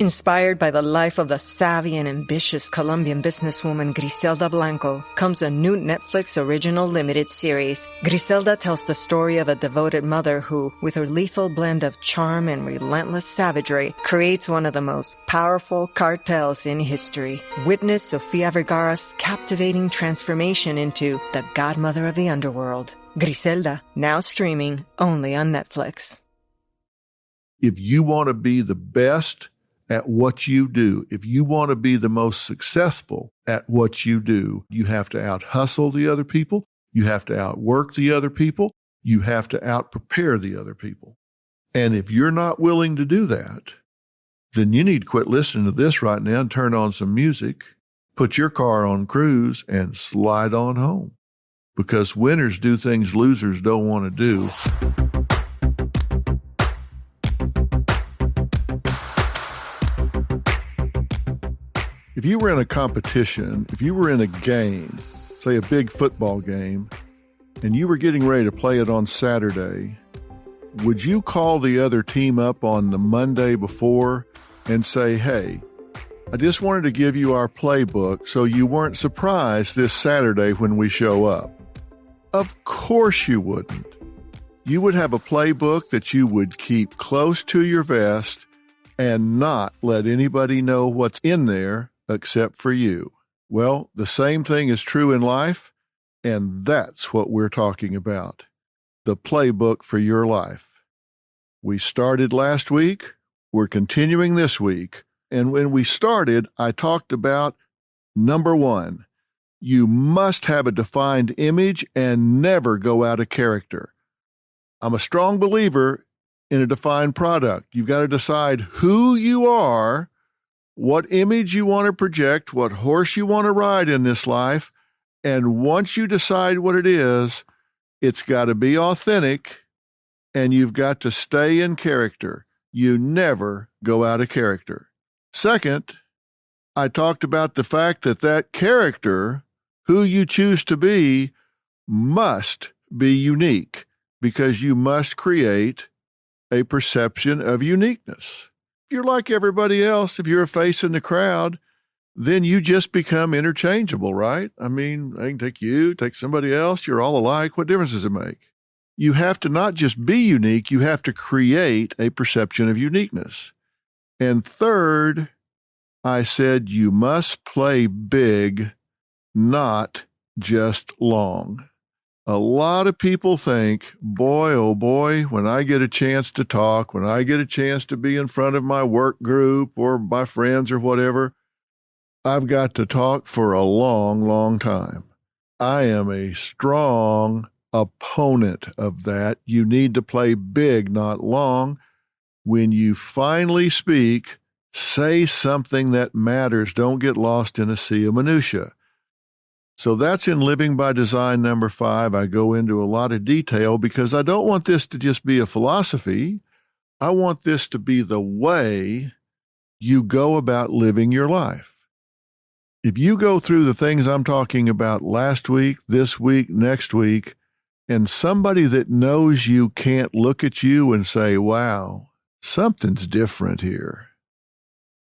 Inspired by the life of the savvy and ambitious Colombian businesswoman Griselda Blanco comes a new Netflix original limited series. Griselda tells the story of a devoted mother who, with her lethal blend of charm and relentless savagery, creates one of the most powerful cartels in history. Witness Sofia Vergara's captivating transformation into the godmother of the underworld. Griselda, now streaming only on Netflix. If you want to be the best at what you do, if you want to be the most successful at what you do, you have to out-hustle the other people. You have to outwork the other people. You have to out-prepare the other people. And if you're not willing to do that, then you need to quit listening to this right now and turn on some music, put your car on cruise, and slide on home. Because winners do things losers don't want to do. If you were in a competition, if you were in a game, say a big football game, and you were getting ready to play it on Saturday, would you call the other team up on the Monday before and say, hey, I just wanted to give you our playbook so you weren't surprised this Saturday when we show up? Of course you wouldn't. You would have a playbook that you would keep close to your vest and not let anybody know what's in there except for you. Well, the same thing is true in life, and that's what we're talking about. The playbook for your life. We started last week. We're continuing this week. And when we started, I talked about number one, you must have a defined image and never go out of character. I'm a strong believer in a defined product. You've got to decide who you are, what image you want to project, what horse you want to ride in this life. And once you decide what it is, it's got to be authentic and you've got to stay in character. You never go out of character. Second, I talked about the fact that that character, who you choose to be, must be unique because you must create a perception of uniqueness. If you're like everybody else, if you're a face in the crowd, then you just become interchangeable, right? I mean, I can take you, take somebody else, you're all alike. What difference does it make? You have to not just be unique, you have to create a perception of uniqueness. And third, I said you must play big, not just long. A lot of people think, boy, oh boy, when I get a chance to talk, when I get a chance to be in front of my work group or my friends or whatever, I've got to talk for a long, long time. I am a strong opponent of that. You need to play big, not long. When you finally speak, say something that matters. Don't get lost in a sea of minutia. So that's in Living by Design number 5. I go into a lot of detail because I don't want this to just be a philosophy. I want this to be the way you go about living your life. If you go through the things I'm talking about last week, this week, next week, and somebody that knows you can't look at you and say, wow, something's different here.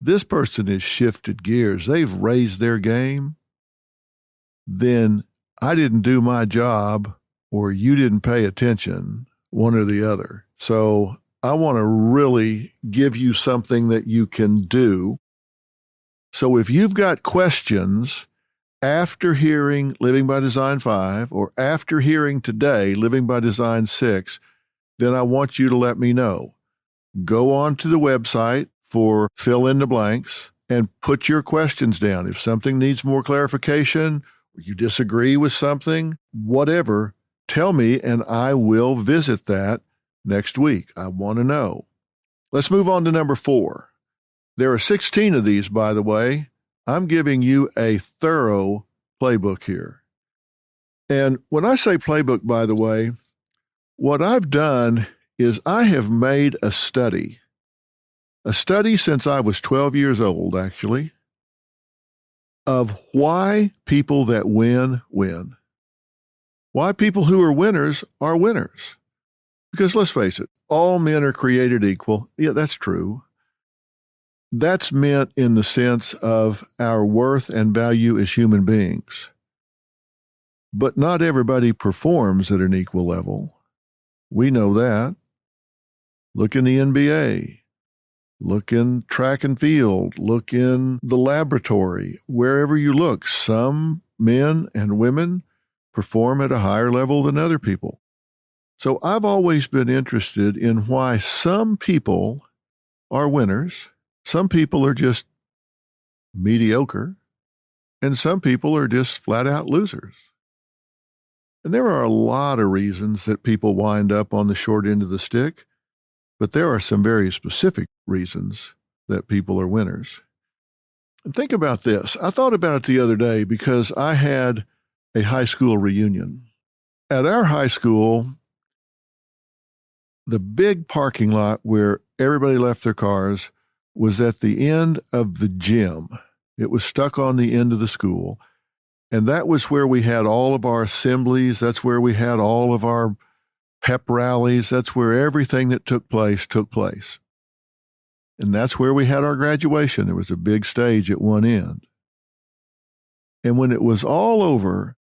This person has shifted gears. They've raised their game. Then I didn't do my job or you didn't pay attention, one or the other. So I want to really give you something that you can do. So if you've got questions after hearing Living by Design 5 or after hearing today Living by Design 6, then I want you to let me know. Go on to the website for Fill in the Blanks and put your questions down. If something needs more clarification, or you disagree with something, whatever, tell me and I will visit that next week. I want to know. Let's move on to number 4. There are 16 of these, by the way. I'm giving you a thorough playbook here. And when I say playbook, by the way, what I've done is I have made a study since I was 12 years old, actually, of why people that win, win. Why people who are winners are winners. Because let's face it, all men are created equal. Yeah, that's true. That's meant in the sense of our worth and value as human beings. But not everybody performs at an equal level. We know that. Look in the NBA. Look in track and field. Look in the laboratory. Wherever you look, some men and women perform at a higher level than other people. So I've always been interested in why some people are winners, some people are just mediocre, and some people are just flat out losers. And there are a lot of reasons that people wind up on the short end of the stick, but there are some very specific reasons that people are winners. And think about this. I thought about it the other day because I had a high school reunion. At our high school, the big parking lot where everybody left their cars was at the end of the gym. It was stuck on the end of the school. And that was where we had all of our assemblies. That's where we had all of our pep rallies. That's where everything that took place took place. And that's where we had our graduation. There was a big stage at one end. And when it was all over,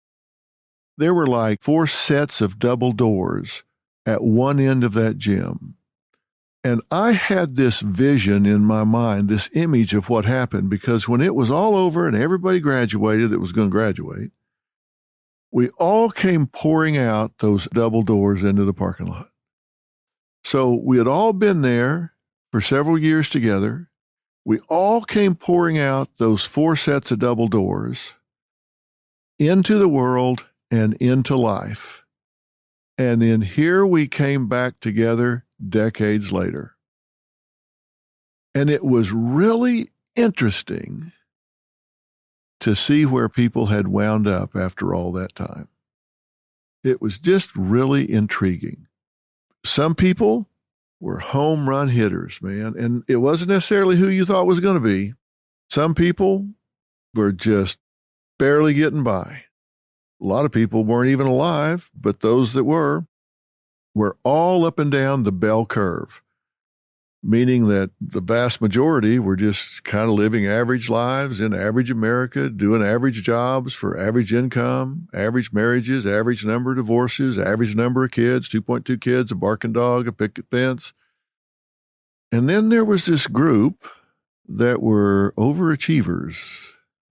there were like 4 sets of double doors at one end of that gym. And I had this vision in my mind, this image of what happened, because when it was all over and everybody graduated that was going to graduate, we all came pouring out those double doors into the parking lot. So we had all been there for several years together. We all came pouring out those 4 sets of double doors into the world and into life. And then here we came back together decades later. And it was really interesting to see where people had wound up after all that time. It was just really intriguing. Some people were home run hitters, man, and it wasn't necessarily who you thought was going to be. Some people were just barely getting by. A lot of people weren't even alive, but those that were all up and down the bell curve, meaning that the vast majority were just kind of living average lives in average America, doing average jobs for average income, average marriages, average number of divorces, average number of kids, 2.2 kids, a barking dog, a picket fence. And then there was this group that were overachievers.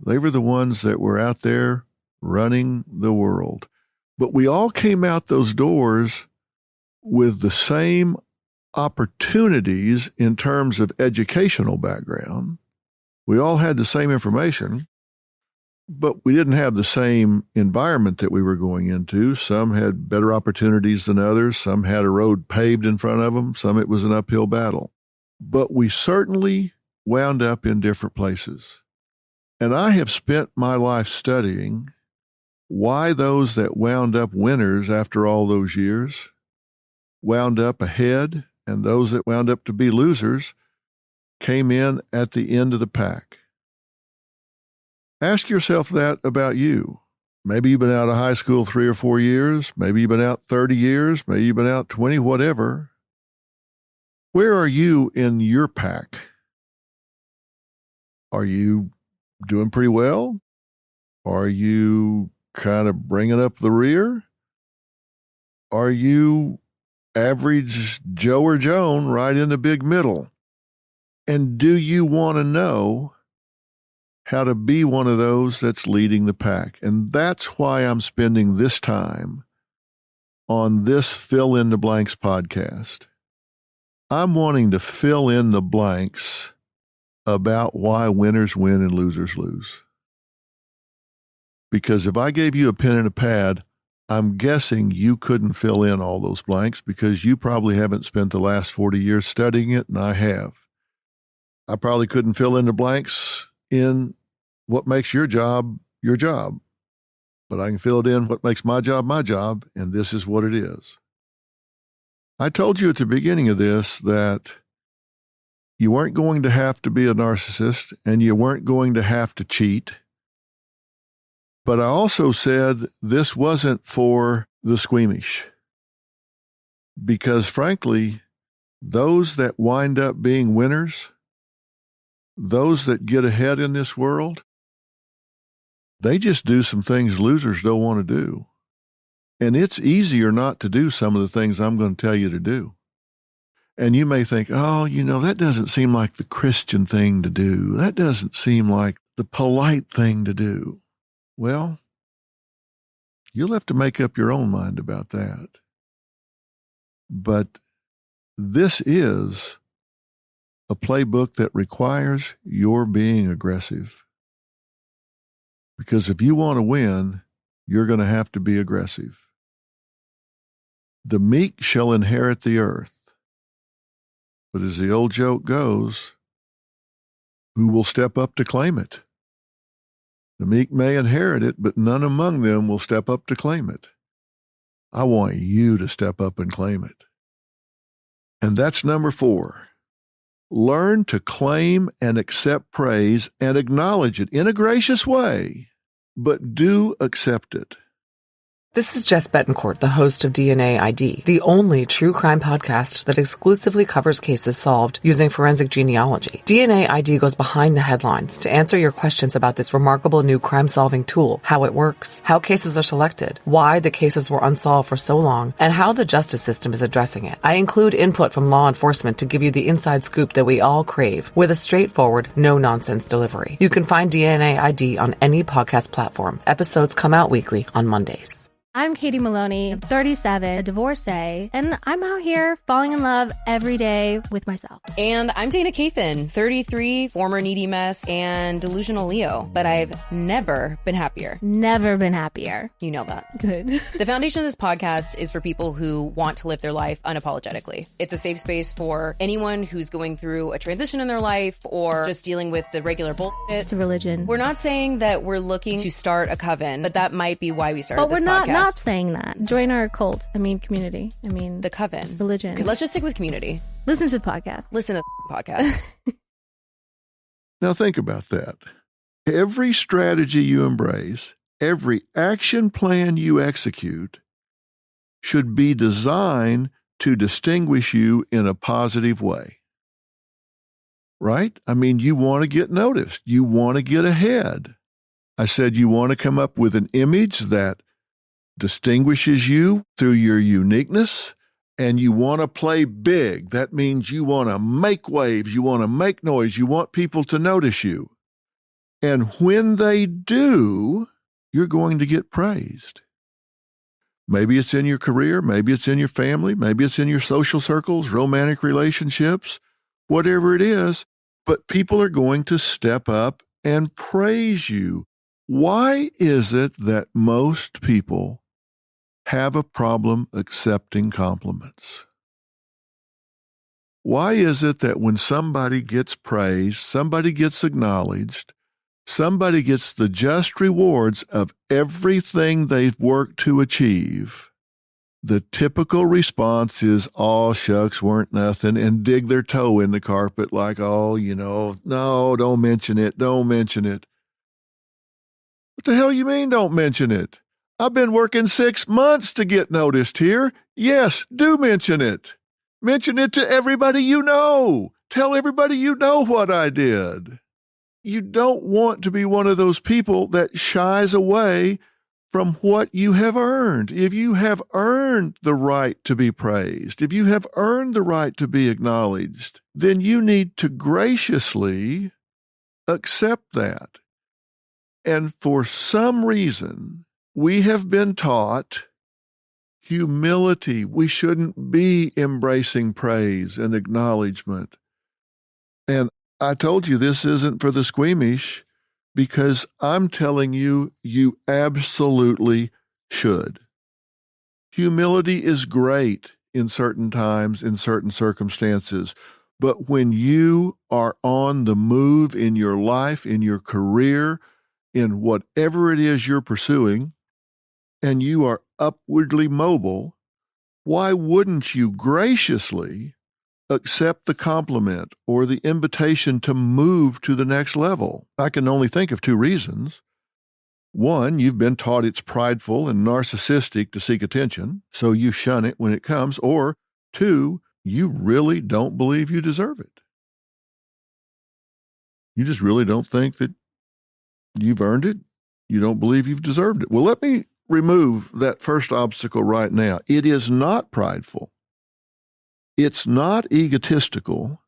They were the ones that were out there running the world. But we all came out those doors with the same opportunities in terms of educational background. We all had the same information, but we didn't have the same environment that we were going into. Some had better opportunities than others. Some had a road paved in front of them. Some it was an uphill battle. But we certainly wound up in different places. And I have spent my life studying why those that wound up winners after all those years wound up ahead, and those that wound up to be losers came in at the end of the pack. Ask yourself that about you. Maybe you've been out of high school 3 or 4 years. Maybe you've been out 30 years. Maybe you've been out 20, whatever. Where are you in your pack? Are you doing pretty well? Are you kind of bringing up the rear? Are you average Joe or Joan right in the big middle? And do you want to know how to be one of those that's leading the pack? And that's why I'm spending this time on this Fill in the Blanks podcast. I'm wanting to fill in the blanks about why winners win and losers lose. Because if I gave you a pen and a pad, I'm guessing you couldn't fill in all those blanks because you probably haven't spent the last 40 years studying it, and I have. I probably couldn't fill in the blanks in what makes your job, but I can fill it in what makes my job, and this is what it is. I told you at the beginning of this that you weren't going to have to be a narcissist and you weren't going to have to cheat. But I also said this wasn't for the squeamish. Because frankly, those that wind up being winners those that get ahead in this world, they just do some things losers don't want to do. And it's easier not to do some of the things I'm going to tell you to do. And you may think, oh, that doesn't seem like the Christian thing to do. That doesn't seem like the polite thing to do. Well, you'll have to make up your own mind about that. But this is a playbook that requires your being aggressive. Because if you want to win, you're going to have to be aggressive. The meek shall inherit the earth. But as the old joke goes, who will step up to claim it? The meek may inherit it, but none among them will step up to claim it. I want you to step up and claim it. And that's number 4. Learn to claim and accept praise and acknowledge it in a gracious way, but do accept it. This is Jess Betancourt, the host of DNA ID, the only true crime podcast that exclusively covers cases solved using forensic genealogy. DNA ID goes behind the headlines to answer your questions about this remarkable new crime-solving tool, how it works, how cases are selected, why the cases were unsolved for so long, and how the justice system is addressing it. I include input from law enforcement to give you the inside scoop that we all crave, with a straightforward, no-nonsense delivery. You can find DNA ID on any podcast platform. Episodes come out weekly on Mondays. I'm Katie Maloney, I'm 37, a divorcee, and I'm out here falling in love every day with myself. And I'm Dana Cathan, 33, former needy mess, and delusional Leo, but I've never been happier. Never been happier. You know that. Good. The foundation of this podcast is for people who want to live their life unapologetically. It's a safe space for anyone who's going through a transition in their life or just dealing with the regular bullshit. It's a religion. We're not saying that we're looking to start a coven, but that might be why we started this podcast. But we're not saying that. Join our cult. Community. The coven. Religion. Okay, let's just stick with community. Listen to the podcast. Listen to the podcast. Now think about that. Every strategy you embrace, every action plan you execute should be designed to distinguish you in a positive way. Right? You want to get noticed. You want to get ahead. I said you want to come up with an image that distinguishes you through your uniqueness, and you want to play big. That means you want to make waves, you want to make noise, you want people to notice you. And when they do, you're going to get praised. Maybe it's in your career, maybe it's in your family, maybe it's in your social circles, romantic relationships, whatever it is, but people are going to step up and praise you. Why is it that most people have a problem accepting compliments? Why is it that when somebody gets praised, somebody gets acknowledged, somebody gets the just rewards of everything they've worked to achieve, the typical response is, oh, shucks, weren't nothing, and dig their toe in the carpet like, oh, no, don't mention it, don't mention it. What the hell you mean, don't mention it? I've been working 6 months to get noticed here. Yes, do mention it. Mention it to everybody you know. Tell everybody you know what I did. You don't want to be one of those people that shies away from what you have earned. If you have earned the right to be praised, if you have earned the right to be acknowledged, then you need to graciously accept that. And for some reason, we have been taught humility. We shouldn't be embracing praise and acknowledgement. And I told you this isn't for the squeamish because I'm telling you, you absolutely should. Humility is great in certain times, in certain circumstances. But when you are on the move in your life, in your career, in whatever it is you're pursuing, and you are upwardly mobile, why wouldn't you graciously accept the compliment or the invitation to move to the next level? I can only think of 2 reasons. One, you've been taught it's prideful and narcissistic to seek attention, so you shun it when it comes. Or 2, you really don't believe you deserve it. You just really don't think that you've earned it? You don't believe you've deserved it? Well, let me remove that first obstacle right now. It is not prideful. It's not egotistical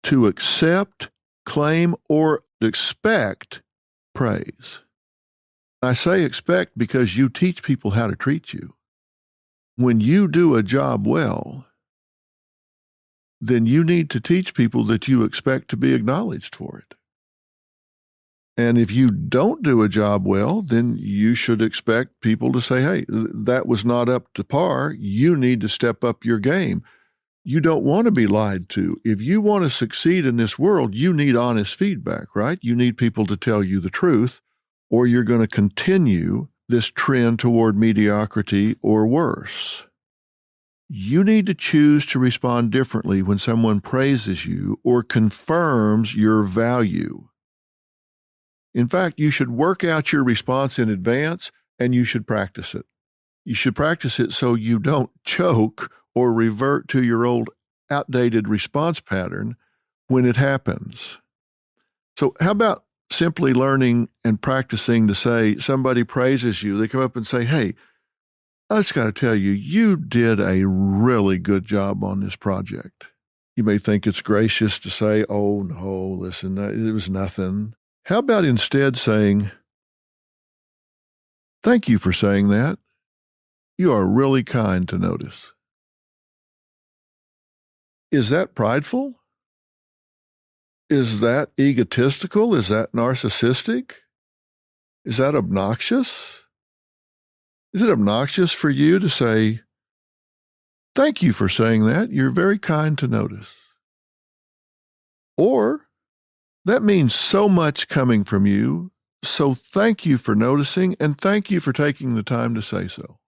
to accept, claim, or expect praise. I say expect because you teach people how to treat you. When you do a job well, then you need to teach people that you expect to be acknowledged for it. And if you don't do a job well, then you should expect people to say, hey, that was not up to par. You need to step up your game. You don't want to be lied to. If you want to succeed in this world, you need honest feedback, right? You need people to tell you the truth, or you're going to continue this trend toward mediocrity or worse. You need to choose to respond differently when someone praises you or confirms your value. In fact, you should work out your response in advance and you should practice it. You should practice it so you don't choke or revert to your old outdated response pattern when it happens. So how about simply learning and practicing to say, somebody praises you, they come up and say, hey, I just got to tell you, you did a really good job on this project. You may think it's gracious to say, oh, no, listen, it was nothing. How about instead saying, thank you for saying that. You are really kind to notice. Is that prideful? Is that egotistical? Is that narcissistic? Is that obnoxious? Is it obnoxious for you to say, thank you for saying that. You're very kind to notice. Or that means so much coming from you, so thank you for noticing and thank you for taking the time to say so.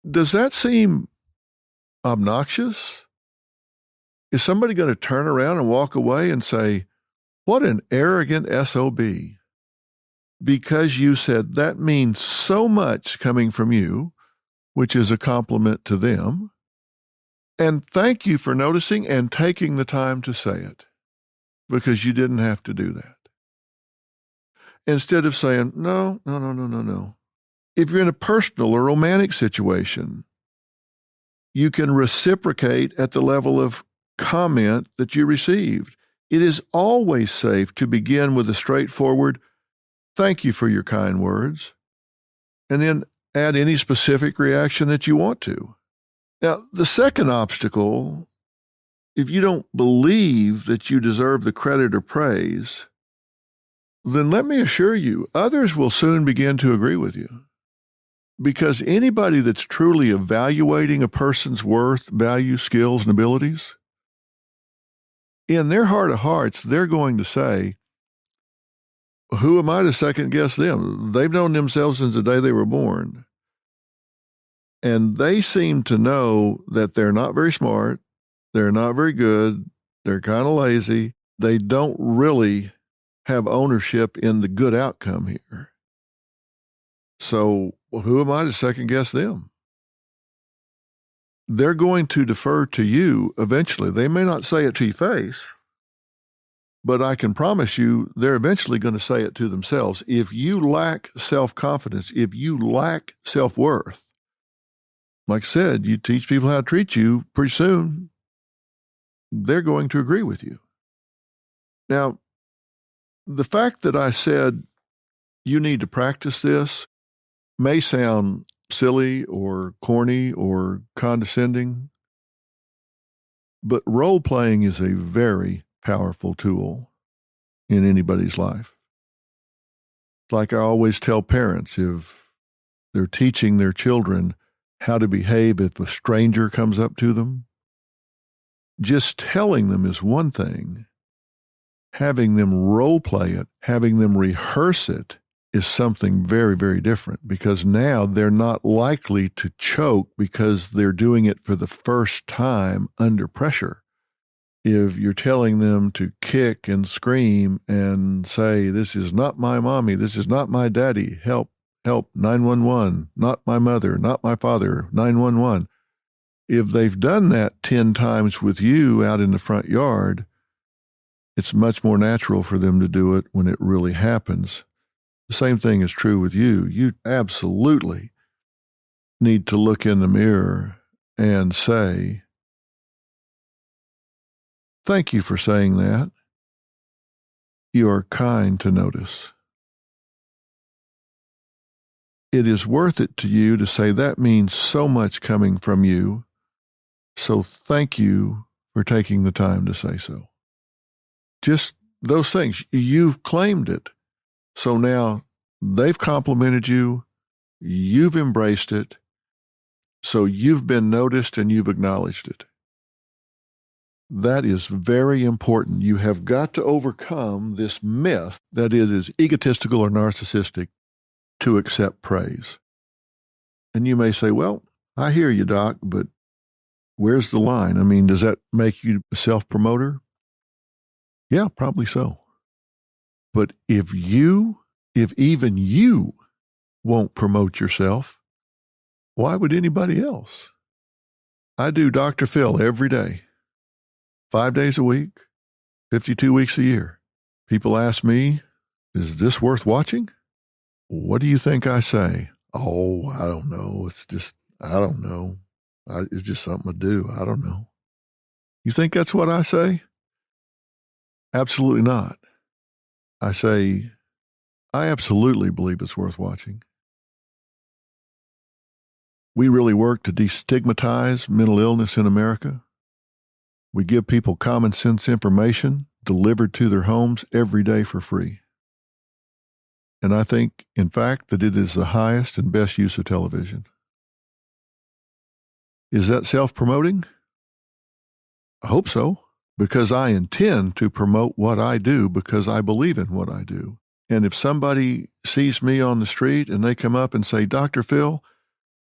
Does that seem obnoxious? Is somebody going to turn around and walk away and say, what an arrogant SOB? Because you said that means so much coming from you, which is a compliment to them, and thank you for noticing and taking the time to say it, because you didn't have to do that. Instead of saying, no. If you're in a personal or romantic situation, you can reciprocate at the level of comment that you received. It is always safe to begin with a straightforward, thank you for your kind words, and then add any specific reaction that you want to. Now, the second obstacle, if you don't believe that you deserve the credit or praise, then let me assure you, others will soon begin to agree with you. Because anybody that's truly evaluating a person's worth, value, skills, and abilities, in their heart of hearts, they're going to say, who am I to second guess them? They've known themselves since the day they were born. And they seem to know that they're not very smart, they're not very good, they're kind of lazy, they don't really have ownership in the good outcome here. So who am I to second guess them? They're going to defer to you eventually. They may not say it to your face, but I can promise you they're eventually going to say it to themselves. If you lack self-confidence, if you lack self-worth, like I said, you teach people how to treat you, pretty soon they're going to agree with you. Now, the fact that I said you need to practice this may sound silly or corny or condescending, but role-playing is a very powerful tool in anybody's life. Like I always tell parents, if they're teaching their children how to behave if a stranger comes up to them, just telling them is one thing. Having them role-play it, having them rehearse it, is something very, very different, because now they're not likely to choke because they're doing it for the first time under pressure. If you're telling them to kick and scream and say, this is not my mommy, this is not my daddy, help, 911, not my mother, not my father, 911. If they've done that 10 times with you out in the front yard, it's much more natural for them to do it when it really happens. The same thing is true with you. You absolutely need to look in the mirror and say, thank you for saying that. You are kind to notice. It is worth it to you to say that means so much coming from you, so thank you for taking the time to say so. Just those things. You've claimed it. So now they've complimented you, you've embraced it, so you've been noticed and you've acknowledged it. That is very important. You have got to overcome this myth that it is egotistical or narcissistic to accept praise. And you may say, well, I hear you, Doc, but where's the line? I mean, does that make you a self-promoter? Yeah, probably so. But if even you won't promote yourself, why would anybody else? I do Dr. Phil every day, 5 days a week, 52 weeks a year. People ask me, is this worth watching? What do you think I say? Oh, I don't know. I don't know. It's just something to do. I don't know. You think that's what I say? Absolutely not. I say, I absolutely believe it's worth watching. We really work to destigmatize mental illness in America. We give people common sense information delivered to their homes every day for free. And I think, in fact, that it is the highest and best use of television. Is that self-promoting? I hope so, because I intend to promote what I do because I believe in what I do. And if somebody sees me on the street and they come up and say, Dr. Phil,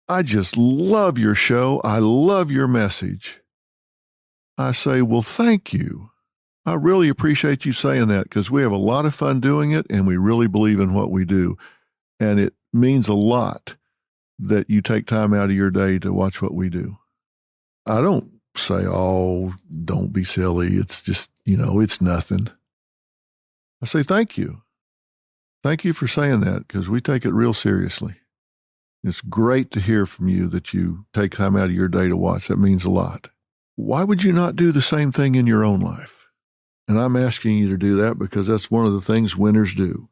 I just love your show. I love your message. I say, well, thank you. I really appreciate you saying that because we have a lot of fun doing it and we really believe in what we do. And it means a lot that you take time out of your day to watch what we do. I don't say, oh, don't be silly. It's just, it's nothing. I say, thank you. Thank you for saying that because we take it real seriously. It's great to hear from you that you take time out of your day to watch. That means a lot. Why would you not do the same thing in your own life? And I'm asking you to do that because that's one of the things winners do.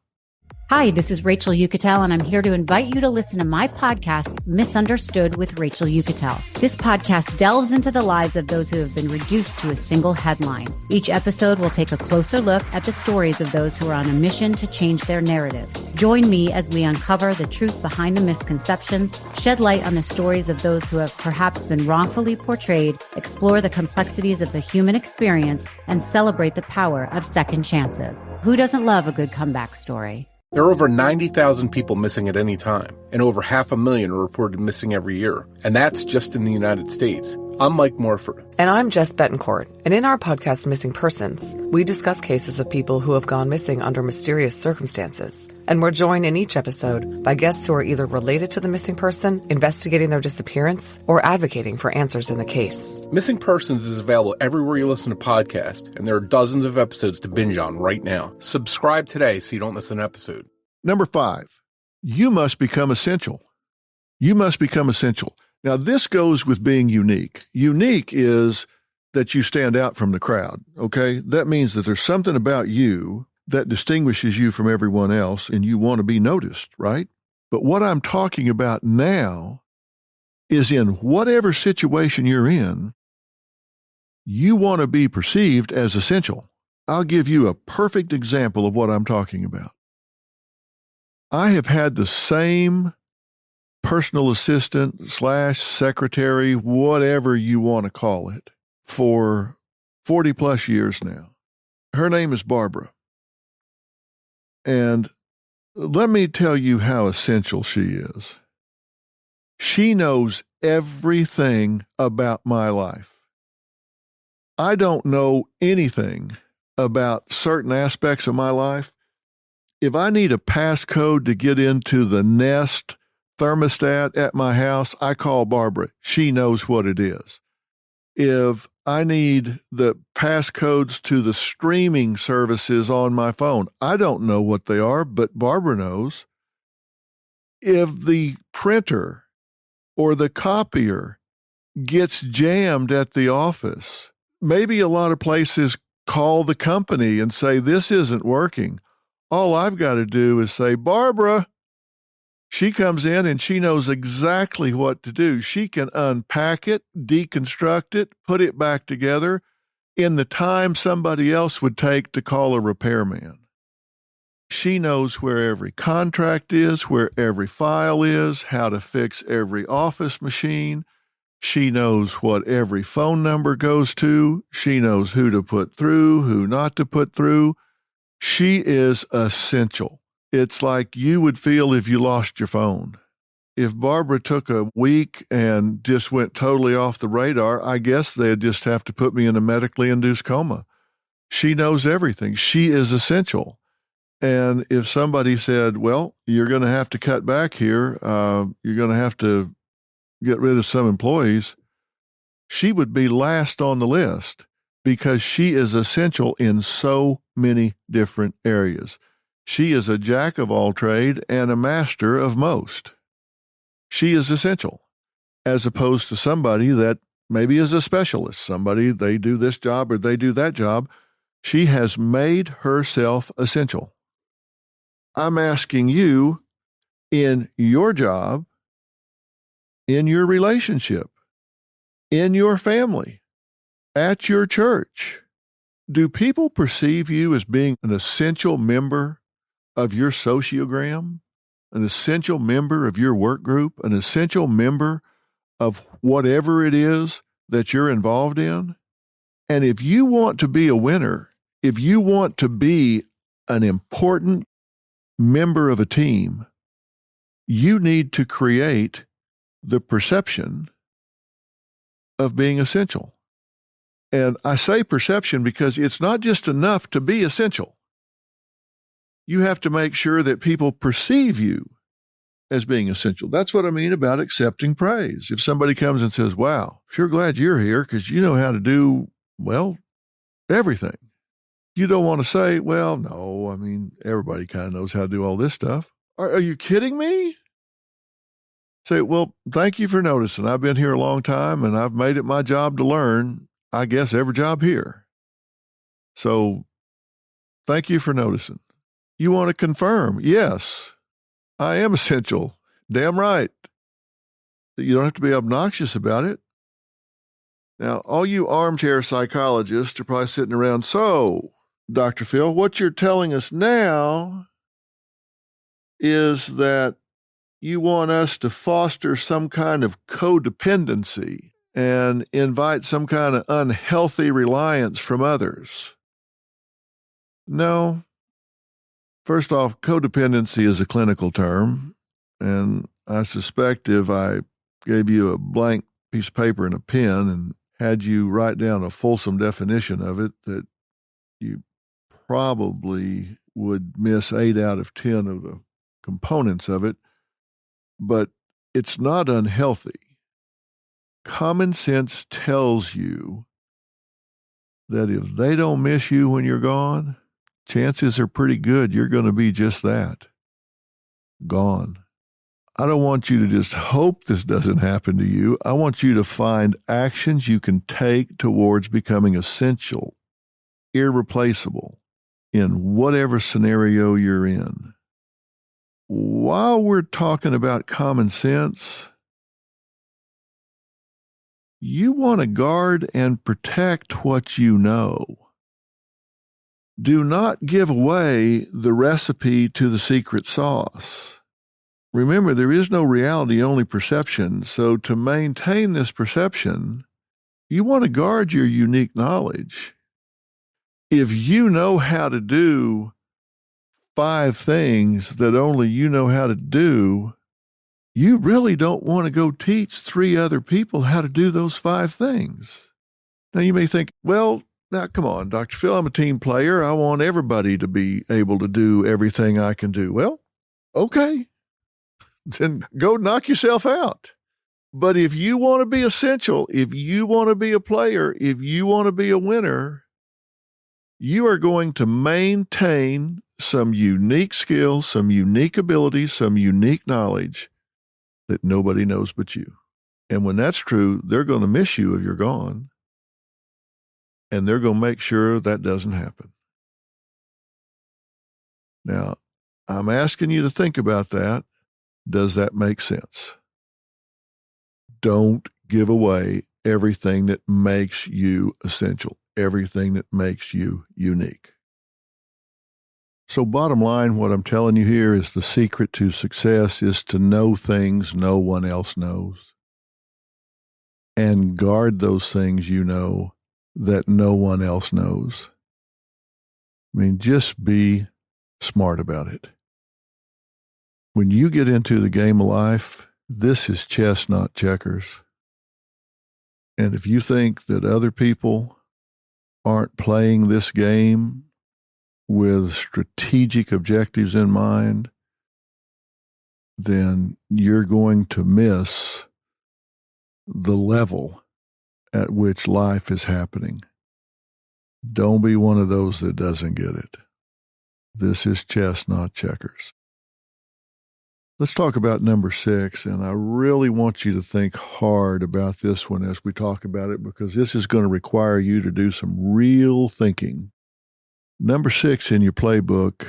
Hi, this is Rachel Yucatel, and I'm here to invite you to listen to my podcast, Misunderstood with Rachel Yucatel. This podcast delves into the lives of those who have been reduced to a single headline. Each episode will take a closer look at the stories of those who are on a mission to change their narrative. Join me as we uncover the truth behind the misconceptions, shed light on the stories of those who have perhaps been wrongfully portrayed, explore the complexities of the human experience, and celebrate the power of second chances. Who doesn't love a good comeback story? There are over 90,000 people missing at any time, and over 500,000 are reported missing every year. And that's just in the United States. I'm Mike Morford. And I'm Jess Betancourt. And in our podcast, Missing Persons, we discuss cases of people who have gone missing under mysterious circumstances. And we're joined in each episode by guests who are either related to the missing person, investigating their disappearance, or advocating for answers in the case. Missing Persons is available everywhere you listen to podcasts, and there are dozens of episodes to binge on right now. Subscribe today so you don't miss an episode. Number 5, you must become essential. You must become essential. Now, this goes with being unique. Unique is that you stand out from the crowd, okay? That means that there's something about you that distinguishes you from everyone else, and you want to be noticed, right? But what I'm talking about now is in whatever situation you're in, you want to be perceived as essential. I'll give you a perfect example of what I'm talking about. I have had the same personal assistant / secretary, whatever you want to call it, for 40 plus years now. Her name is Barbara. And let me tell you how essential she is. She knows everything about my life. I don't know anything about certain aspects of my life. If I need a passcode to get into the Nest thermostat at my house, I call Barbara. She knows what it is. If I need the passcodes to the streaming services on my phone. I don't know what they are, but Barbara knows. If the printer or the copier gets jammed at the office, maybe a lot of places call the company and say, this isn't working. All I've got to do is say, Barbara. She comes in and she knows exactly what to do. She can unpack it, deconstruct it, put it back together in the time somebody else would take to call a repairman. She knows where every contract is, where every file is, how to fix every office machine. She knows what every phone number goes to. She knows who to put through, who not to put through. She is essential. It's like you would feel if you lost your phone. If Barbara took a week and just went totally off the radar, I guess they'd just have to put me in a medically induced coma. She knows everything. She is essential. And if somebody said, well, you're going to have to cut back here, you're going to have to get rid of some employees, she would be last on the list because she is essential in so many different areas. She is a jack of all trade and a master of most. She is essential, as opposed to somebody that maybe is a specialist, somebody they do this job or they do that job. She has made herself essential. I'm asking you, in your job, in your relationship, in your family, at your church, do people perceive you as being an essential member of your sociogram, an essential member of your work group, an essential member of whatever it is that you're involved in? And if you want to be a winner, if you want to be an important member of a team, you need to create the perception of being essential. And I say perception because it's not just enough to be essential. You have to make sure that people perceive you as being essential. That's what I mean about accepting praise. If somebody comes and says, wow, sure glad you're here because you know how to do, well, everything. You don't want to say, well, no, I mean, everybody kind of knows how to do all this stuff. Are you kidding me? Say, well, thank you for noticing. I've been here a long time and I've made it my job to learn, I guess, every job here. So thank you for noticing. You want to confirm, yes, I am essential. Damn right. You don't have to be obnoxious about it. Now, all you armchair psychologists are probably sitting around, so, Dr. Phil, what you're telling us now is that you want us to foster some kind of codependency and invite some kind of unhealthy reliance from others. No. First off, codependency is a clinical term, and I suspect if I gave you a blank piece of paper and a pen and had you write down a fulsome definition of it, that you probably would miss 8 out of 10 of the components of it, but it's not unhealthy. Common sense tells you that if they don't miss you when you're gone, chances are pretty good you're going to be just that, gone. I don't want you to just hope this doesn't happen to you. I want you to find actions you can take towards becoming essential, irreplaceable in whatever scenario you're in. While we're talking about common sense, you want to guard and protect what you know. Do not give away the recipe to the secret sauce. Remember, there is no reality, only perception. So to maintain this perception, you want to guard your unique knowledge. If you know how to do 5 things that only you know how to do, you really don't want to go teach 3 other people how to do those 5 things. Now you may think, well, now come on, Dr. Phil, I'm a team player. I want everybody to be able to do everything I can do. Well, okay, then go knock yourself out. But if you want to be essential, if you want to be a player, if you want to be a winner, you are going to maintain some unique skills, some unique abilities, some unique knowledge that nobody knows but you. And when that's true, they're going to miss you if you're gone. And they're going to make sure that doesn't happen. Now, I'm asking you to think about that. Does that make sense? Don't give away everything that makes you essential, everything that makes you unique. So bottom line, what I'm telling you here is the secret to success is to know things no one else knows and guard those things you know that no one else knows. I mean, just be smart about it. When you get into the game of life, this is chess, not checkers. And if you think that other people aren't playing this game with strategic objectives in mind, then you're going to miss the level at which life is happening. Don't be one of those that doesn't get it. This is chess, not checkers. Let's talk about number 6, and I really want you to think hard about this one as we talk about it, because this is going to require you to do some real thinking. Number 6 in your playbook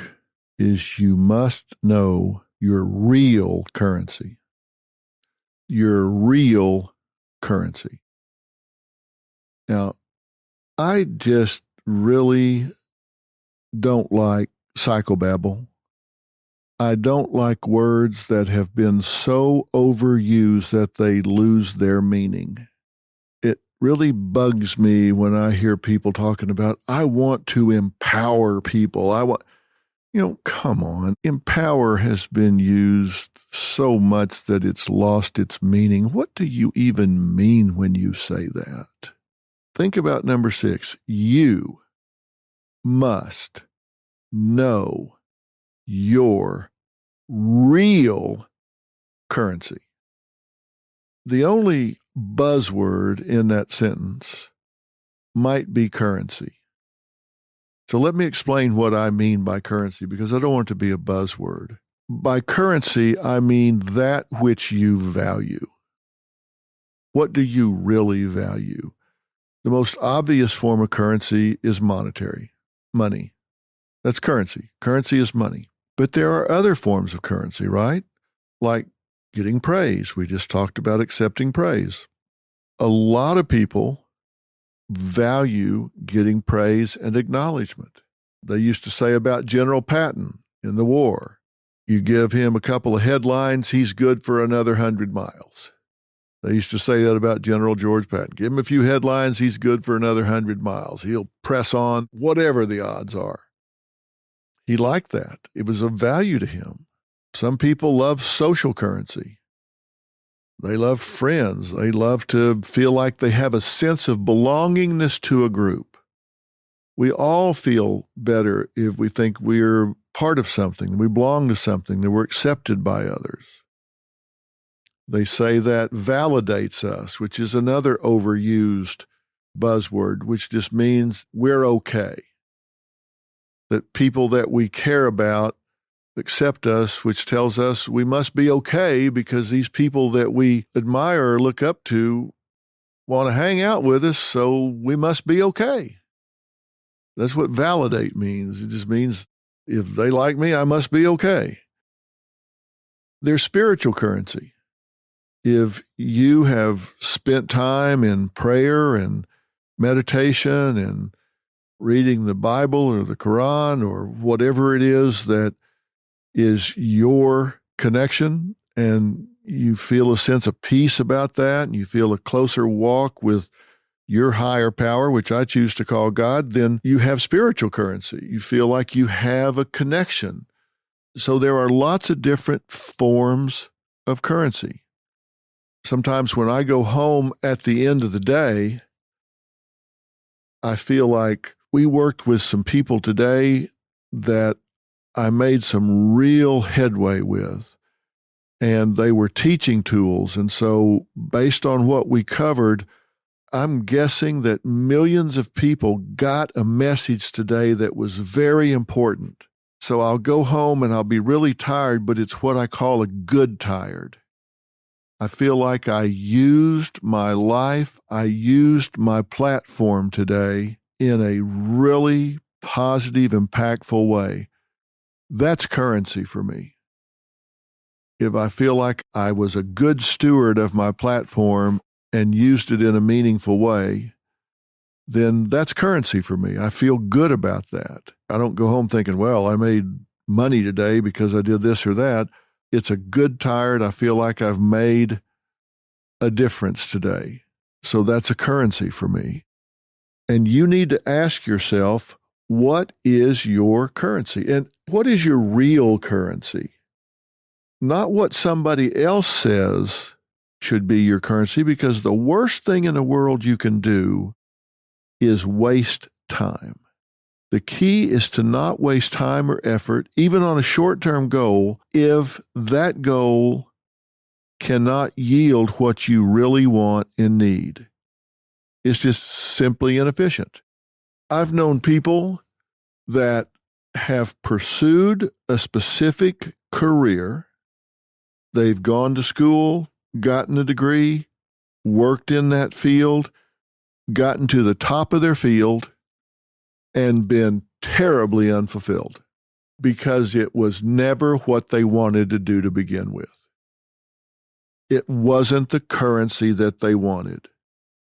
is you must know your real currency. Your real currency. Now, I just really don't like psychobabble. I don't like words that have been so overused that they lose their meaning. It really bugs me when I hear people talking about, I want to empower people. Come on. Empower has been used so much that it's lost its meaning. What do you even mean when you say that? Think about number 6. You must know your real currency. The only buzzword in that sentence might be currency. So let me explain what I mean by currency, because I don't want it to be a buzzword. By currency, I mean that which you value. What do you really value? The most obvious form of currency is monetary, money. That's currency. Currency is money. But there are other forms of currency, right? Like getting praise. We just talked about accepting praise. A lot of people value getting praise and acknowledgement. They used to say about General Patton in the war, you give him a couple of headlines, he's good for another 100 miles. They used to say that about General George Patton. Give him a few headlines, he's good for another 100 miles. He'll press on, whatever the odds are. He liked that. It was of value to him. Some people love social currency. They love friends. They love to feel like they have a sense of belongingness to a group. We all feel better if we think we're part of something, we belong to something, that we're accepted by others. They say that validates us, which is another overused buzzword, which just means we're okay. That people that we care about accept us, which tells us we must be okay because these people that we admire or look up to want to hang out with us, so we must be okay. That's what validate means. It just means if they like me, I must be okay. There's spiritual currency. If you have spent time in prayer and meditation and reading the Bible or the Quran or whatever it is that is your connection, and you feel a sense of peace about that, and you feel a closer walk with your higher power, which I choose to call God, then you have spiritual currency. You feel like you have a connection. So there are lots of different forms of currency. Sometimes when I go home at the end of the day, I feel like we worked with some people today that I made some real headway with. and they were teaching tools. And so based on what we covered, I'm guessing that millions of people got a message today that was very important. So I'll go home and I'll be really tired, but it's what I call a good tired. I feel like I used my life, I used my platform today in a really positive, impactful way. That's currency for me. If I feel like I was a good steward of my platform and used it in a meaningful way, then that's currency for me. I feel good about that. I don't go home thinking, well, I made money today because I did this or that. It's a good tired. I feel like I've made a difference today. So that's a currency for me. And you need to ask yourself, what is your currency? And what is your real currency? Not what somebody else says should be your currency, because the worst thing in the world you can do is waste time. The key is to not waste time or effort, even on a short-term goal, if that goal cannot yield what you really want and need. It's just simply inefficient. I've known people that have pursued a specific career. They've gone to school, gotten a degree, worked in that field, gotten to the top of their field, and been terribly unfulfilled because it was never what they wanted to do to begin with. It wasn't the currency that they wanted.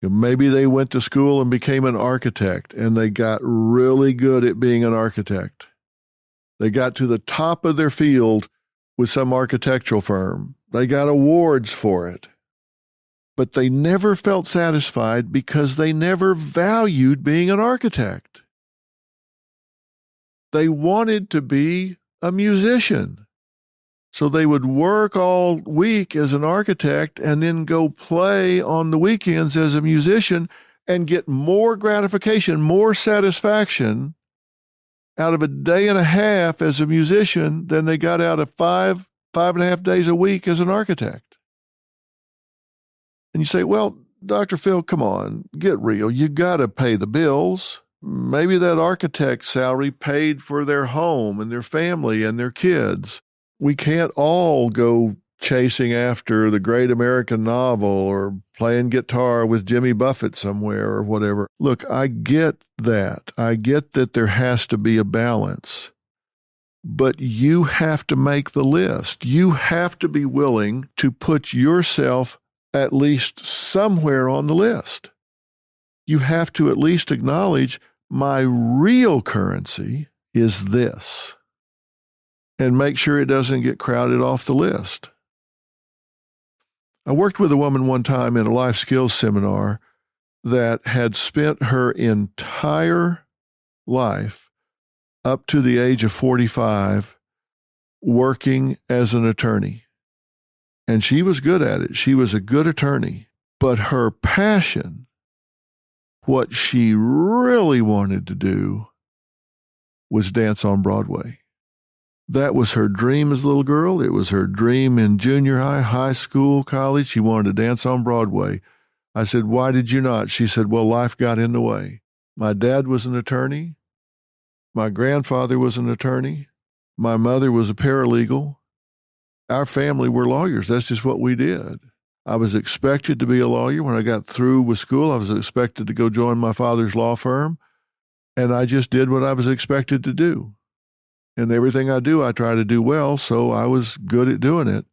Maybe they went to school and became an architect, and they got really good at being an architect. They got to the top of their field with some architectural firm. They got awards for it. But they never felt satisfied because they never valued being an architect. They wanted to be a musician. So they would work all week as an architect and then go play on the weekends as a musician and get more gratification, more satisfaction out of a day and a half as a musician than they got out of five and a half days a week as an architect. And you say, well, Dr. Phil, come on, get real. You got to pay the bills. Maybe that architect's salary paid for their home and their family and their kids. We can't all go chasing after the great American novel or playing guitar with Jimmy Buffett somewhere or whatever. Look, I get that. I get that there has to be a balance. But you have to make the list. You have to be willing to put yourself at least somewhere on the list. You have to at least acknowledge my real currency is this, and make sure it doesn't get crowded off the list. I worked with a woman one time in a life skills seminar that had spent her entire life up to the age of 45 working as an attorney. And she was good at it. She was a good attorney. But her passion, what she really wanted to do, was dance on Broadway. That was her dream as a little girl. It was her dream in junior high, high school, college. She wanted to dance on Broadway. I said, why did you not? She said, well, life got in the way. My dad was an attorney. My grandfather was an attorney. My mother was a paralegal. Our family were lawyers. That's just what we did. I was expected to be a lawyer. When I got through with school, I was expected to go join my father's law firm, and I just did what I was expected to do. And everything I do, I try to do well, so I was good at doing it.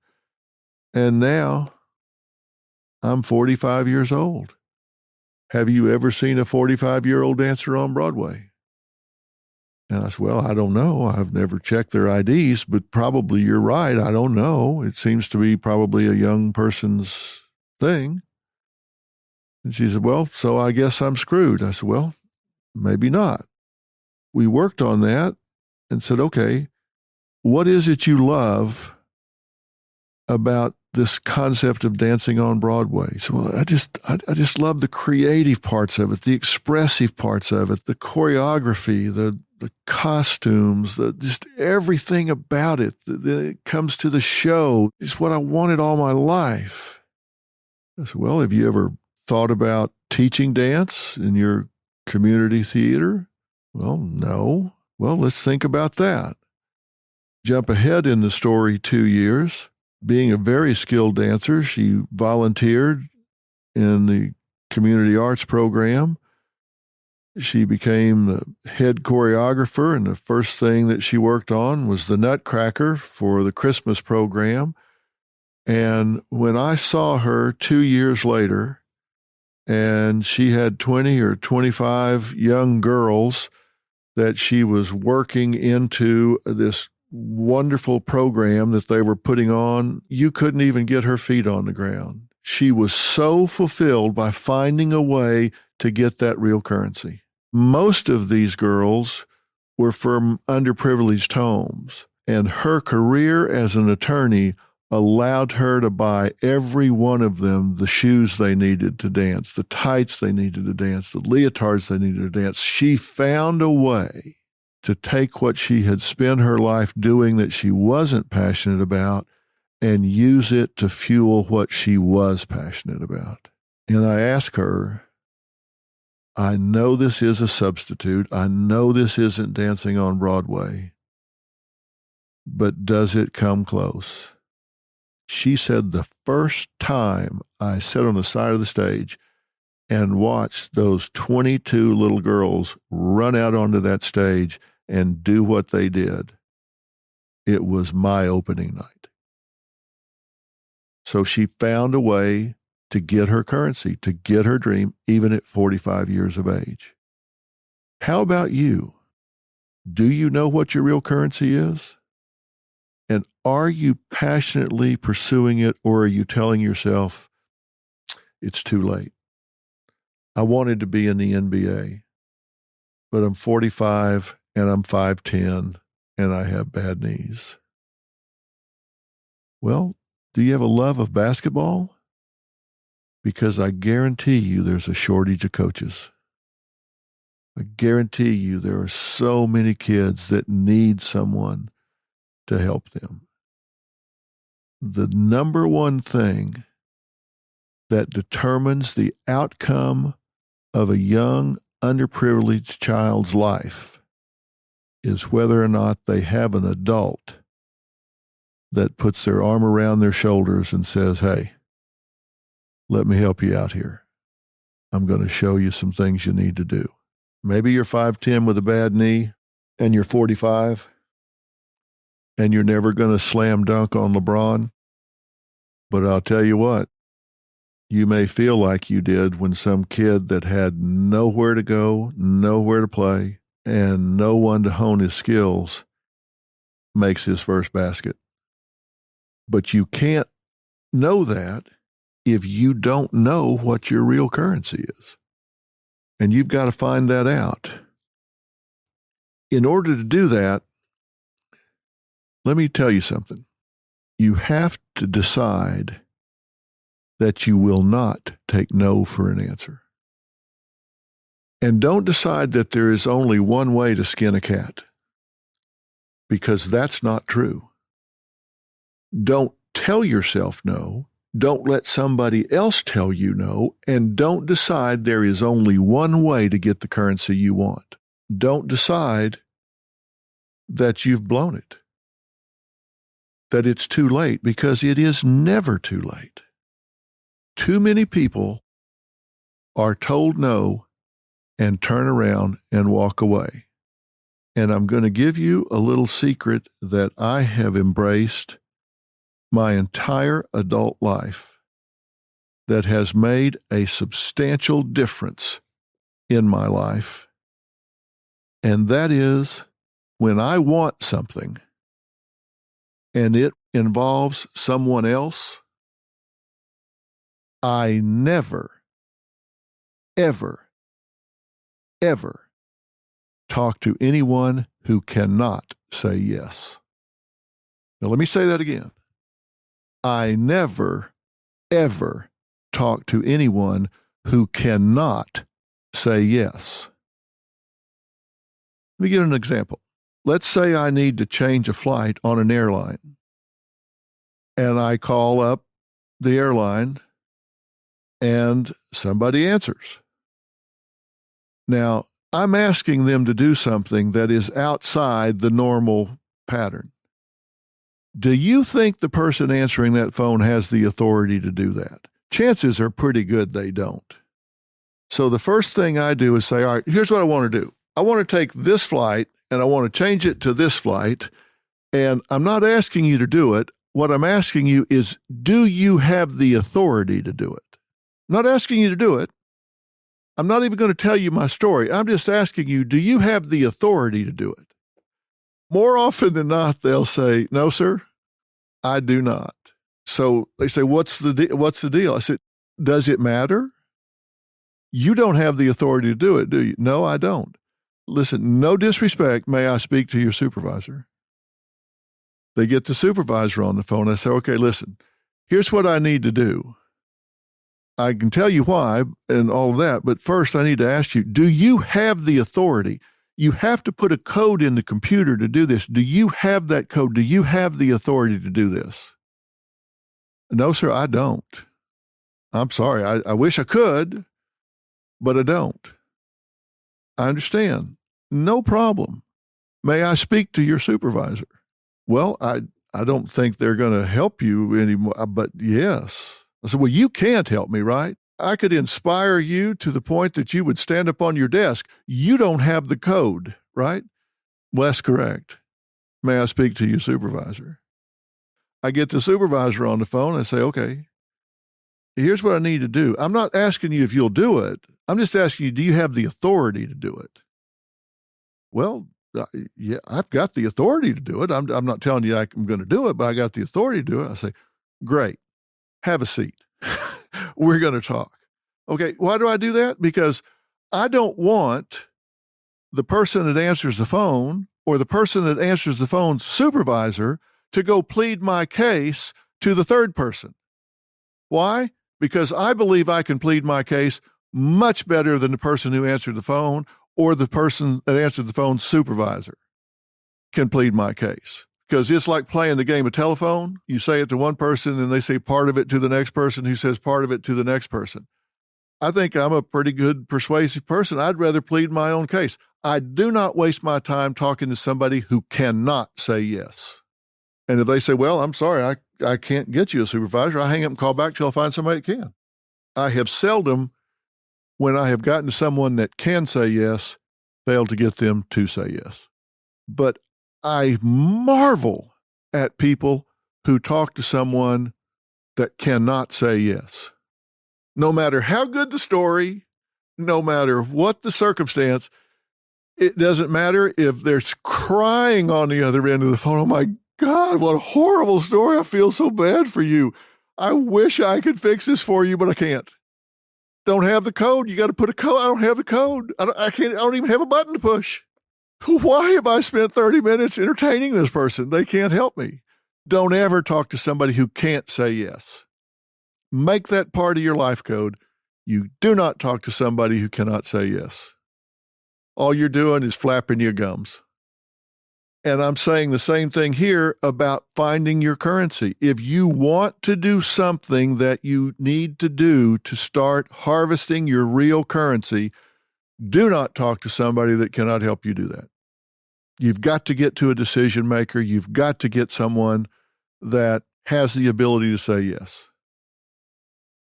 And now I'm 45 years old. Have you ever seen a 45-year-old dancer on Broadway? And I said, well, I don't know. I've never checked their IDs, but probably you're right. I don't know. It seems to be probably a young person's thing. And she said, well, so I guess I'm screwed. I said, well, maybe not. We worked on that and said, okay, what is it you love about this concept of dancing on Broadway? So well, I just love the creative parts of it, the expressive parts of it, the choreography, the the costumes, just everything about it that it comes to the show is what I wanted all my life. I said, well, have you ever thought about teaching dance in your community theater? Well, no. Well, let's think about that. Jump ahead in the story 2 years. Being a very skilled dancer, she volunteered in the community arts program. She became the head choreographer, and the first thing that she worked on was the Nutcracker for the Christmas program. And when I saw her 2 years later, and she had 20 or 25 young girls that she was working into this wonderful program that they were putting on, you couldn't even get her feet on the ground. She was so fulfilled by finding a way to get that real currency. Most of these girls were from underprivileged homes, and her career as an attorney allowed her to buy every one of them the shoes they needed to dance, the tights they needed to dance, the leotards they needed to dance. She found a way to take what she had spent her life doing that she wasn't passionate about and use it to fuel what she was passionate about. And I asked her, I know this is a substitute. I know this isn't dancing on Broadway, but does it come close? She said the first time I sat on the side of the stage and watched those 22 little girls run out onto that stage and do what they did, it was my opening night. So she found a way to get her currency, to get her dream, even at 45 years of age. How about you? Do you know what your real currency is? And are you passionately pursuing it, or are you telling yourself, it's too late? I wanted to be in the NBA, but I'm 45 and I'm 5'10 and I have bad knees. Well, do you have a love of basketball? Because I guarantee you there's a shortage of coaches. I guarantee you there are so many kids that need someone to help them. The number one thing that determines the outcome of a young, underprivileged child's life is whether or not they have an adult that puts their arm around their shoulders and says, hey, let me help you out here. I'm going to show you some things you need to do. Maybe you're 5'10 with a bad knee and you're 45 and you're never going to slam dunk on LeBron. But I'll tell you what, you may feel like you did when some kid that had nowhere to go, nowhere to play, and no one to hone his skills makes his first basket. But you can't know that if you don't know what your real currency is. And you've got to find that out. In order to do that, let me tell you something. You have to decide that you will not take no for an answer. And don't decide that there is only one way to skin a cat, because that's not true. Don't tell yourself no. Don't let somebody else tell you no, and don't decide there is only one way to get the currency you want. Don't decide that you've blown it, that it's too late, because it is never too late. Too many people are told no and turn around and walk away. And I'm going to give you a little secret that I have embraced my entire adult life that has made a substantial difference in my life. And that is, when I want something and it involves someone else, I never, ever, ever talk to anyone who cannot say yes. Now, let me say that again. I never, ever talk to anyone who cannot say yes. Let me give an example. Let's say I need to change a flight on an airline, and I call up the airline, and somebody answers. Now, I'm asking them to do something that is outside the normal pattern. Do you think the person answering that phone has the authority to do that? Chances are pretty good they don't. So the first thing I do is say, all right, here's what I want to do. I want to take this flight and I want to change it to this flight. And I'm not asking you to do it. What I'm asking you is, do you have the authority to do it? I'm not asking you to do it. I'm not even going to tell you my story. I'm just asking you, do you have the authority to do it? More often than not, they'll say, no, sir, I do not. So they say, what's the deal? I said, does it matter? You don't have the authority to do it, do you? No, I don't. Listen, no disrespect. May I speak to your supervisor? They get the supervisor on the phone. I say, okay, listen, here's what I need to do. I can tell you why and all of that, but first I need to ask you, do you have the authority? You have to put a code in the computer to do this. Do you have that code? Do you have the authority to do this? No, sir, I don't. I'm sorry. I wish I could, but I don't. I understand. No problem. May I speak to your supervisor? Well, I don't think they're going to help you anymore, but yes. I said, well, you can't help me, right? I could inspire you to the point that you would stand up on your desk. You don't have the code, right? Well, that's correct. May I speak to your supervisor? I get the supervisor on the phone and I say, okay, here's what I need to do. I'm not asking you if you'll do it. I'm just asking you, do you have the authority to do it? Well, yeah, I've got the authority to do it. I'm not telling you I'm going to do it, but I got the authority to do it. I say, great, have a seat. We're going to talk. Okay, why do I do that? Because I don't want the person that answers the phone or the person that answers the phone's supervisor to go plead my case to the third person. Why? Because I believe I can plead my case much better than the person who answered the phone or the person that answered the phone's supervisor can plead my case. Because it's like playing the game of telephone. You say it to one person and they say part of it to the next person who says part of it to the next person. I think I'm a pretty good persuasive person. I'd rather plead my own case. I do not waste my time talking to somebody who cannot say yes. And if they say, well, I'm sorry, I can't get you a supervisor, I hang up and call back till I find somebody that can. I have seldom, when I have gotten to someone that can say yes, failed to get them to say yes. But I marvel at people who talk to someone that cannot say yes. No matter how good the story, no matter what the circumstance, it doesn't matter if they're crying on the other end of the phone. Oh my God, what a horrible story. I feel so bad for you. I wish I could fix this for you, but I can't. Don't have the code. You got to put a code. I don't have the code. I don't even have a button to push. Why have I spent 30 minutes entertaining this person? They can't help me. Don't ever talk to somebody who can't say yes. Make that part of your life code. You do not talk to somebody who cannot say yes. All you're doing is flapping your gums. And I'm saying the same thing here about finding your currency. If you want to do something that you need to do to start harvesting your real currency, do not talk to somebody that cannot help you do that. You've got to get to a decision maker. You've got to get someone that has the ability to say yes.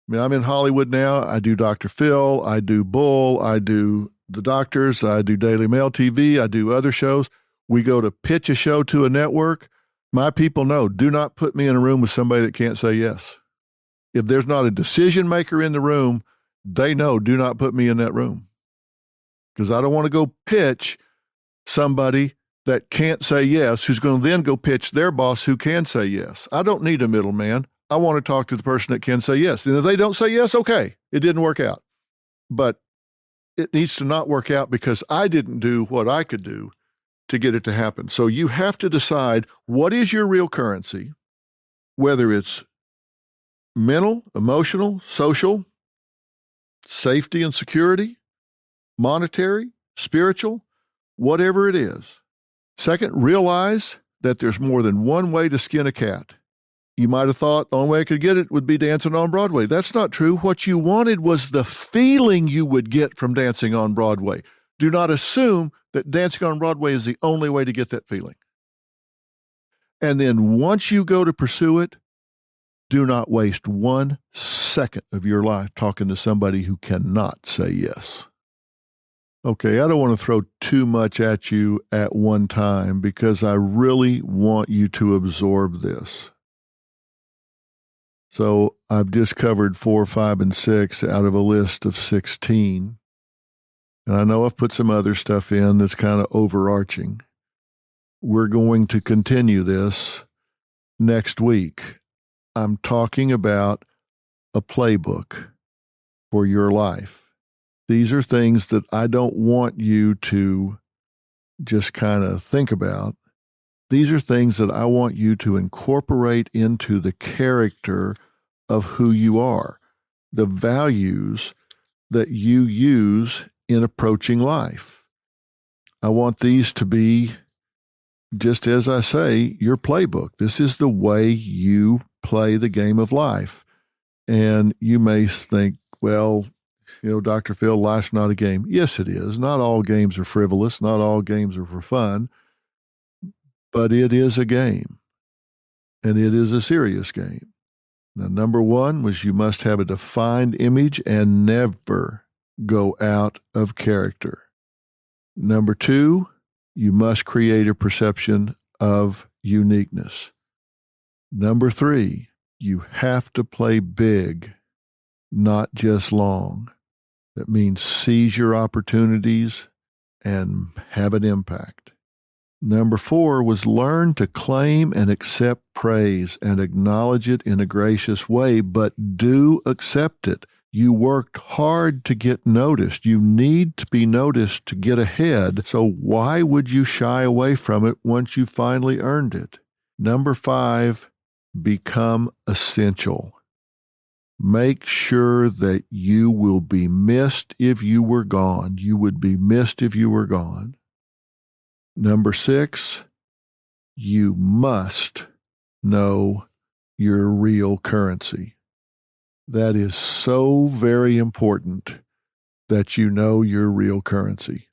I mean, I'm in Hollywood now. I do Dr. Phil. I do Bull. I do The Doctors. I do Daily Mail TV. I do other shows. We go to pitch a show to a network. My people know, do not put me in a room with somebody that can't say yes. If there's not a decision maker in the room, they know, do not put me in that room. Because I don't want to go pitch somebody that can't say yes, who's going to then go pitch their boss who can say yes. I don't need a middleman. I want to talk to the person that can say yes. And if they don't say yes, okay, it didn't work out. But it needs to not work out because I didn't do what I could do to get it to happen. So you have to decide what is your real currency, whether it's mental, emotional, social, safety and security, monetary, spiritual. whatever it is. Second, realize that there's more than one way to skin a cat. You might have thought the only way I could get it would be dancing on Broadway. That's not true. What you wanted was the feeling you would get from dancing on Broadway. Do not assume that dancing on Broadway is the only way to get that feeling. And then once you go to pursue it, do not waste 1 second of your life talking to somebody who cannot say yes. Okay, I don't want to throw too much at you at one time because I really want you to absorb this. So I've just covered 4, 5, and 6 out of a list of 16. And I know I've put some other stuff in that's kind of overarching. We're going to continue this next week. I'm talking about a playbook for your life. These are things that I don't want you to just kind of think about. These are things that I want you to incorporate into the character of who you are, the values that you use in approaching life. I want these to be, just as I say, your playbook. This is the way you play the game of life. And you may think, well, Dr. Phil, life's not a game. Yes, it is. Not all games are frivolous. Not all games are for fun. But it is a game. And it is a serious game. Now, number 1 was you must have a defined image and never go out of character. Number 2, you must create a perception of uniqueness. Number 3, you have to play big, not just long. That means seize your opportunities and have an impact. Number 4 was learn to claim and accept praise and acknowledge it in a gracious way, but do accept it. You worked hard to get noticed. You need to be noticed to get ahead. So why would you shy away from it once you finally earned it? Number 5, become essential. Make sure that you will be missed if you were gone. You would be missed if you were gone. Number 6, you must know your real currency. That is so very important that you know your real currency,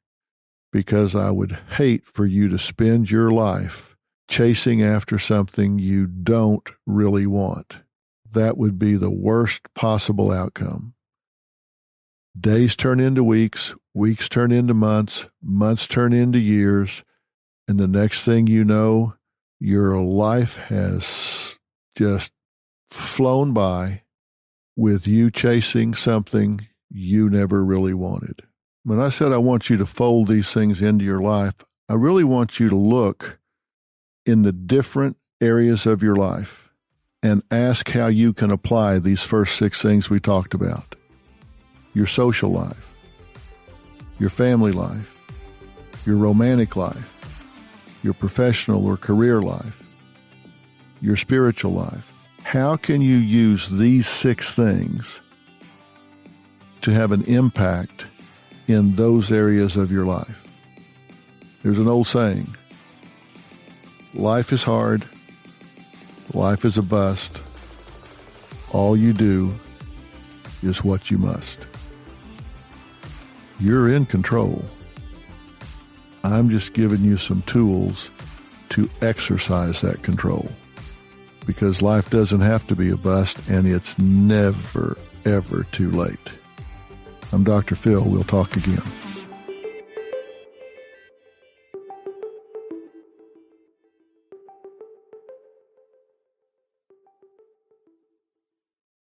because I would hate for you to spend your life chasing after something you don't really want. That would be the worst possible outcome. Days turn into weeks, weeks turn into months, months turn into years, and the next thing you know, your life has just flown by with you chasing something you never really wanted. When I said I want you to fold these things into your life, I really want you to look in the different areas of your life and ask how you can apply these first 6 things we talked about. Your social life, your family life, your romantic life, your professional or career life, your spiritual life. How can you use these 6 things to have an impact in those areas of your life? There's an old saying, life is hard, life is a bust, all you do is what you must. You're in control. I'm just giving you some tools to exercise that control, because life doesn't have to be a bust, and it's never, ever too late. I'm Dr. Phil. We'll talk again.